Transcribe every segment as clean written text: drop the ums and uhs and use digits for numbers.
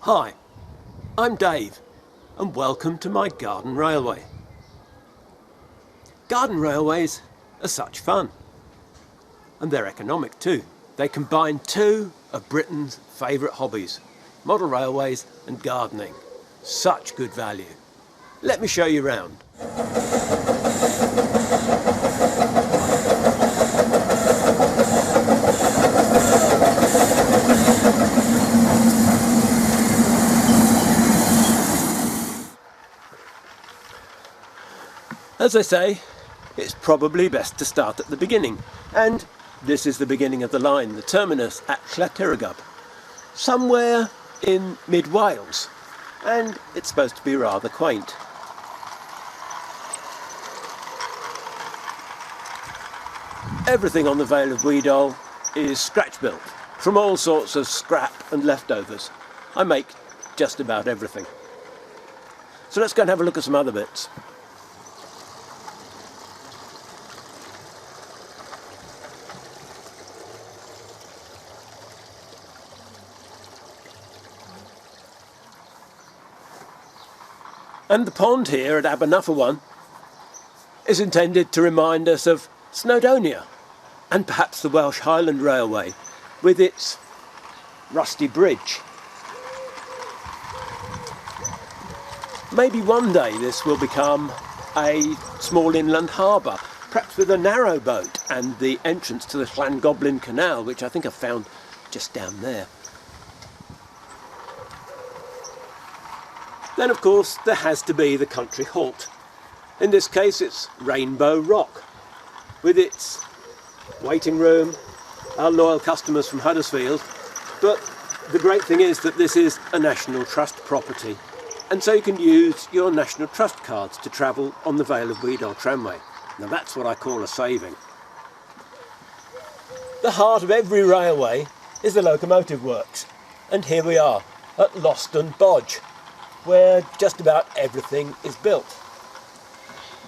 Hi, I'm Dave and welcome to my garden railway. Garden railways are such fun, and they're economic too. They combine two of Britain's favourite hobbies, model railways and gardening. Such good value. Let me show you round. As I say, it's probably best to start at the beginning, and this is the beginning of the line, the terminus at Skertchly, somewhere in mid-Wales, and it's supposed to be rather quaint. Everything on the Vale of Weedol is scratch built, from all sorts of scrap and leftovers. I make just about everything. So let's go and have a look at some other bits. And the pond here at Abernuffy is intended to remind us of Snowdonia and perhaps the Welsh Highland Railway with its rusty bridge. Maybe one day this will become a small inland harbour, perhaps with a narrow boat and the entrance to the Llangoblin Canal, which I think I've found just down there. Then of course there has to be the country halt. In this case it's Rainbow Rock, with its waiting room, our loyal customers from Huddersfield. But the great thing is that this is a National Trust property, and so you can use your National Trust cards to travel on the Vale of Weedol tramway. Now that's what I call a saving. The heart of every railway is the locomotive works, and here we are at Loston Bodge, where just about everything is built.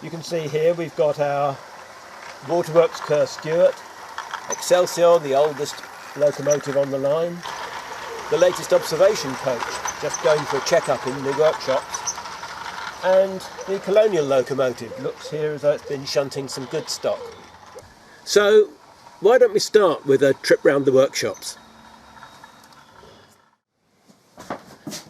You can see here we've got our Waterworks Kerr Stewart, Excelsior, the oldest locomotive on the line, the latest observation coach, just going for a check-up in the workshops, and the Colonial locomotive. Looks here as though it's been shunting some good stock. So why don't we start with a trip round the workshops?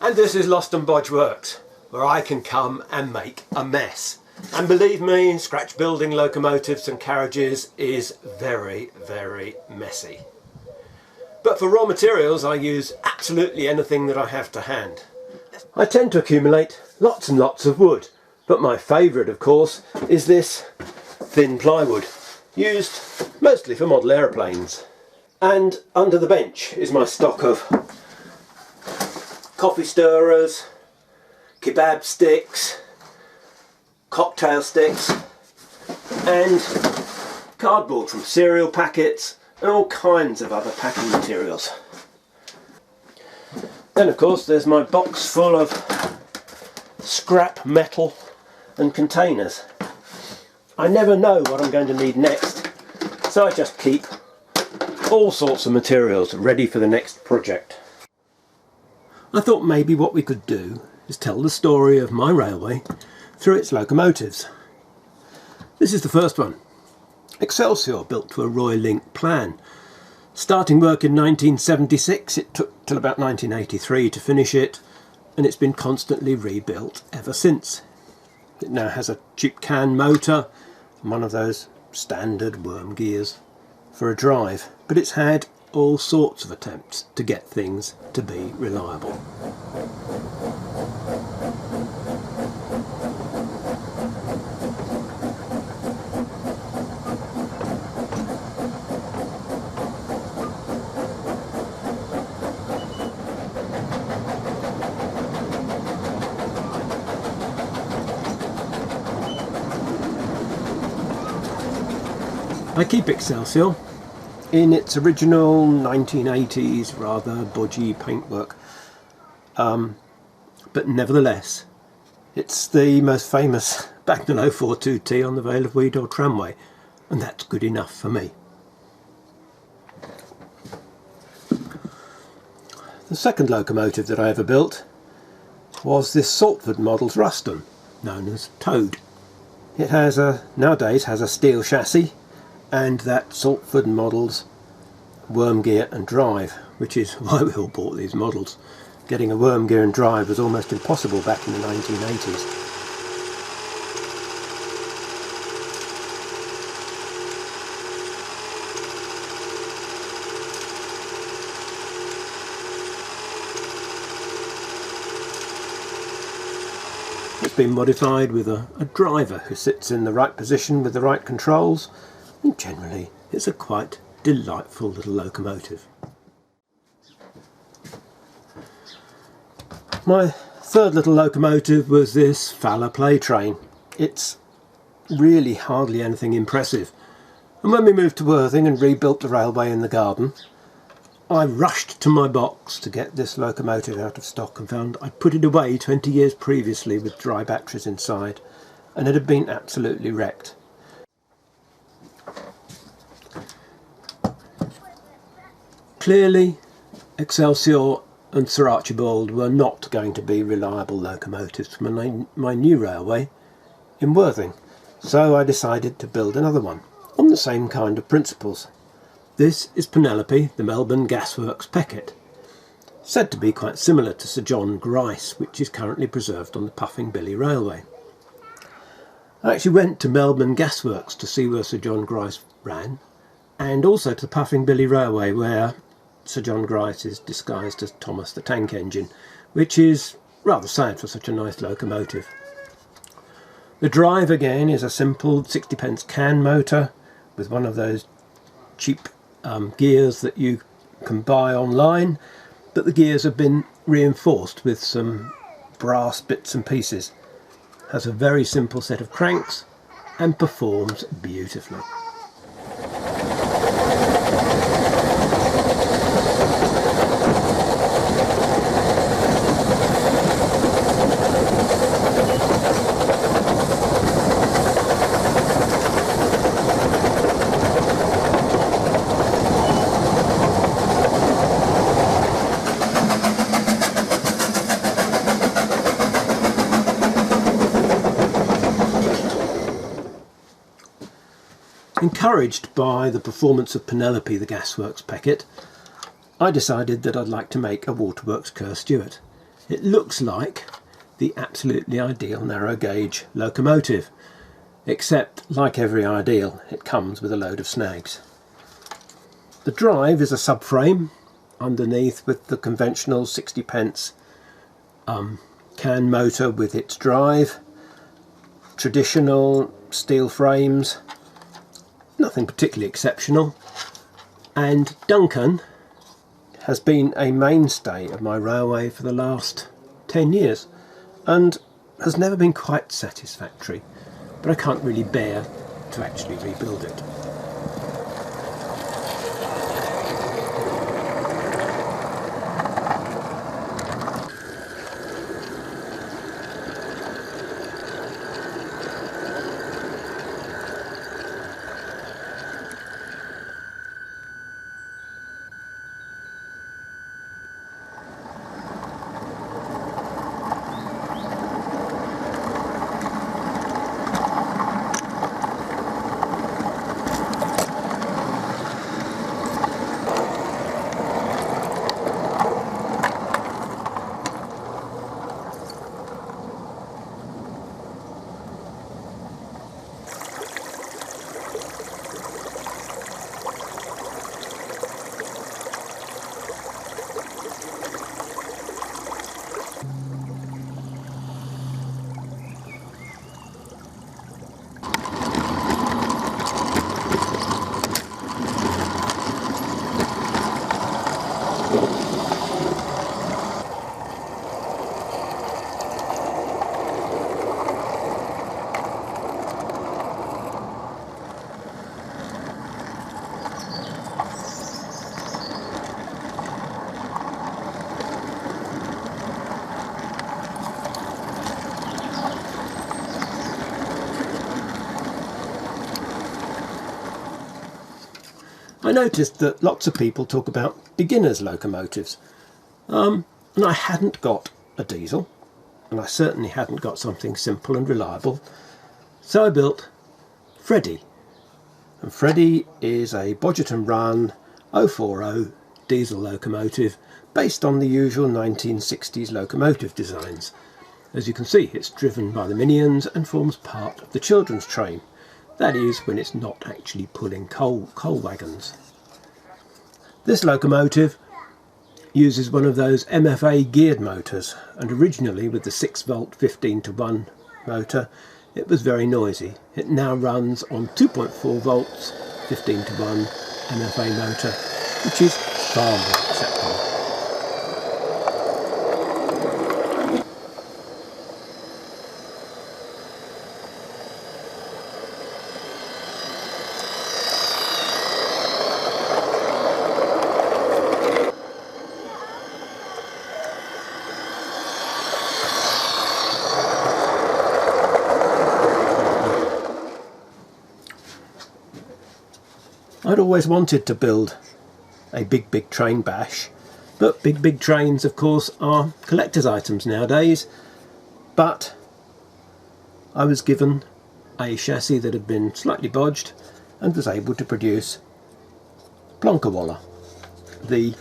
And this is Loston Bodge Works, where I can come and make a mess. And believe me, scratch building locomotives and carriages is very, very messy. But for raw materials I use absolutely anything that I have to hand. I tend to accumulate lots and lots of wood, but my favourite of course is this thin plywood, used mostly for model aeroplanes. And under the bench is my stock of coffee stirrers, kebab sticks, cocktail sticks, and cardboard from cereal packets and all kinds of other packing materials. Then of course there's my box full of scrap metal and containers. I never know what I'm going to need next, so I just keep all sorts of materials ready for the next project. I thought maybe what we could do is tell the story of my railway through its locomotives. This is the first one. Excelsior, built to a Roy Link plan. Starting work in 1976, it took till about 1983 to finish it, and it's been constantly rebuilt ever since. It now has a tube can motor and one of those standard worm gears for a drive, but it's had all sorts of attempts to get things to be reliable. I keep Excelsior in its original 1980s rather bodgy paintwork, but nevertheless it's the most famous Bagnall 042T on the Vale of Weedol tramway, and that's good enough for me. The second locomotive that I ever built was this Salford model's Ruston, known as Toad. It has nowadays has a steel chassis and that Salford model's worm gear and drive, which is why we all bought these models. Getting a worm gear and drive was almost impossible back in the 1980s. It's been modified with a driver who sits in the right position with the right controls, and generally it's a quite delightful little locomotive. My third little locomotive was this Fowler play train. It's really hardly anything impressive, and when we moved to Worthing and rebuilt the railway in the garden, I rushed to my box to get this locomotive out of stock and found I'd put it away 20 years previously with dry batteries inside, and it had been absolutely wrecked. Clearly, Excelsior and Sir Archibald were not going to be reliable locomotives for my new railway in Worthing, so I decided to build another one on the same kind of principles. This is Penelope, the Melbourne Gasworks Peckett, said to be quite similar to Sir John Grice, which is currently preserved on the Puffing Billy Railway. I actually went to Melbourne Gasworks to see where Sir John Grice ran, and also to the Puffing Billy Railway where Sir John Grice is disguised as Thomas the Tank Engine, which is rather sad for such a nice locomotive. The drive again is a simple 60p can motor with one of those cheap gears that you can buy online, but the gears have been reinforced with some brass bits and pieces. Has a very simple set of cranks and performs beautifully. Encouraged by the performance of Penelope, the Gasworks Peckett, I decided that I'd like to make a Waterworks Kerr Stuart. It looks like the absolutely ideal narrow gauge locomotive, except like every ideal it comes with a load of snags. The drive is a subframe underneath with the conventional 60p can motor with its drive, traditional steel frames, nothing particularly exceptional, and Duncan has been a mainstay of my railway for the last 10 years and has never been quite satisfactory, but I can't really bear to actually rebuild it. I noticed that lots of people talk about beginners' locomotives, And I hadn't got a diesel, and I certainly hadn't got something simple and reliable, so I built Freddy. And Freddy is a Bodgerton Run 040 diesel locomotive based on the usual 1960s locomotive designs. As you can see, it's driven by the minions and forms part of the children's train. That is, when it's not actually pulling coal wagons. This locomotive uses one of those MFA geared motors, and originally with the 6-volt 15-to-1 motor it was very noisy. It now runs on 2.4 volts 15-to-1 MFA motor, which is far more acceptable. I'd always wanted to build a big train bash, but big trains of course are collector's items nowadays. But I was given a chassis that had been slightly bodged and was able to produce Plonkawalla. The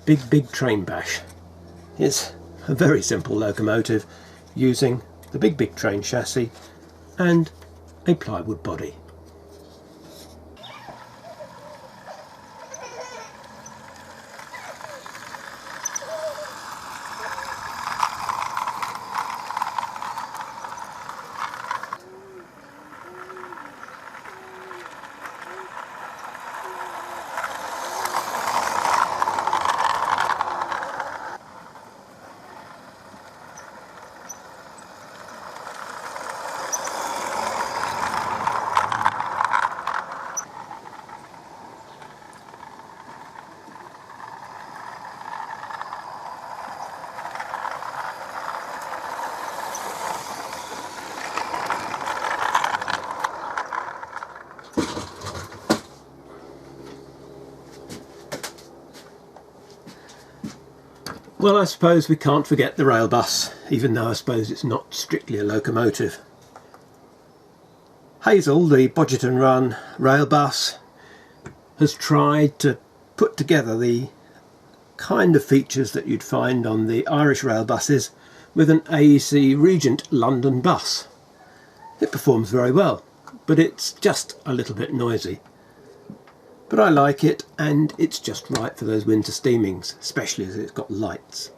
big train bash is a very simple locomotive using the big train chassis and a plywood body. Well, I suppose we can't forget the rail bus, even though I suppose it's not strictly a locomotive. Hazel, the Bodgerton Run rail bus, has tried to put together the kind of features that you'd find on the Irish rail buses with an AEC Regent London bus. It performs very well, but it's just a little bit noisy. But I like it, and it's just right for those winter steamings, especially as it's got lights.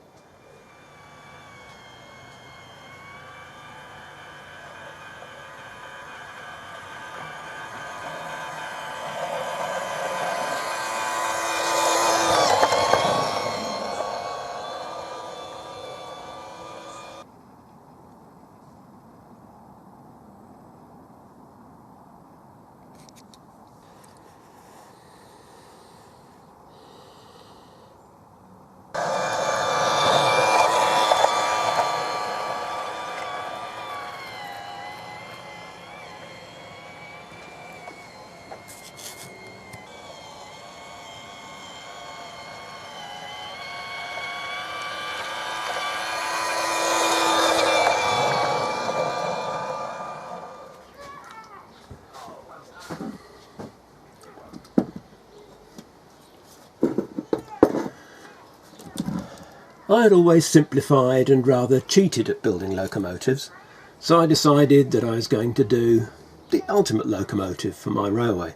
I had always simplified and rather cheated at building locomotives, so I decided that I was going to do the ultimate locomotive for my railway.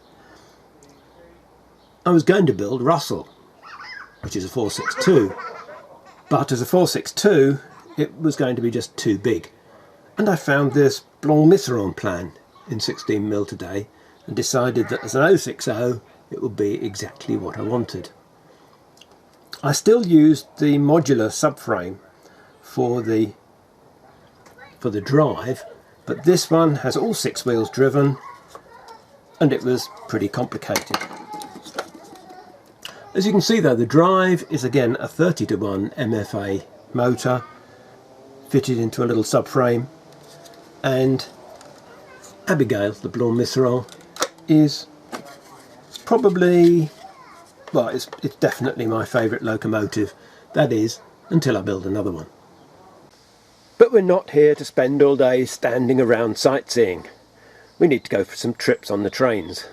I was going to build Russell, which is a 462, but as a 462 it was going to be just too big, and I found this Blanc-Misseron plan in 16mm today and decided that as an 060 it would be exactly what I wanted. I still used the modular subframe for the drive, but this one has all 6 wheels driven and it was pretty complicated. As you can see though, the drive is again a 30-to-1 MFA motor fitted into a little subframe, and Abigail, the Blanc-Misseron, is probably, well, it's definitely my favourite locomotive That is, until I build another one. But we're not here to spend all day standing around sightseeing. We need to go for some trips on the trains.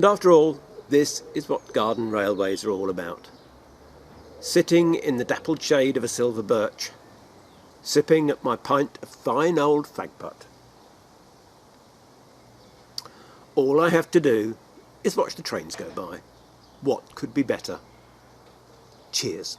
And after all, this is what garden railways are all about. Sitting in the dappled shade of a silver birch, sipping at my pint of fine old fagpot. All I have to do is watch the trains go by. What could be better? Cheers.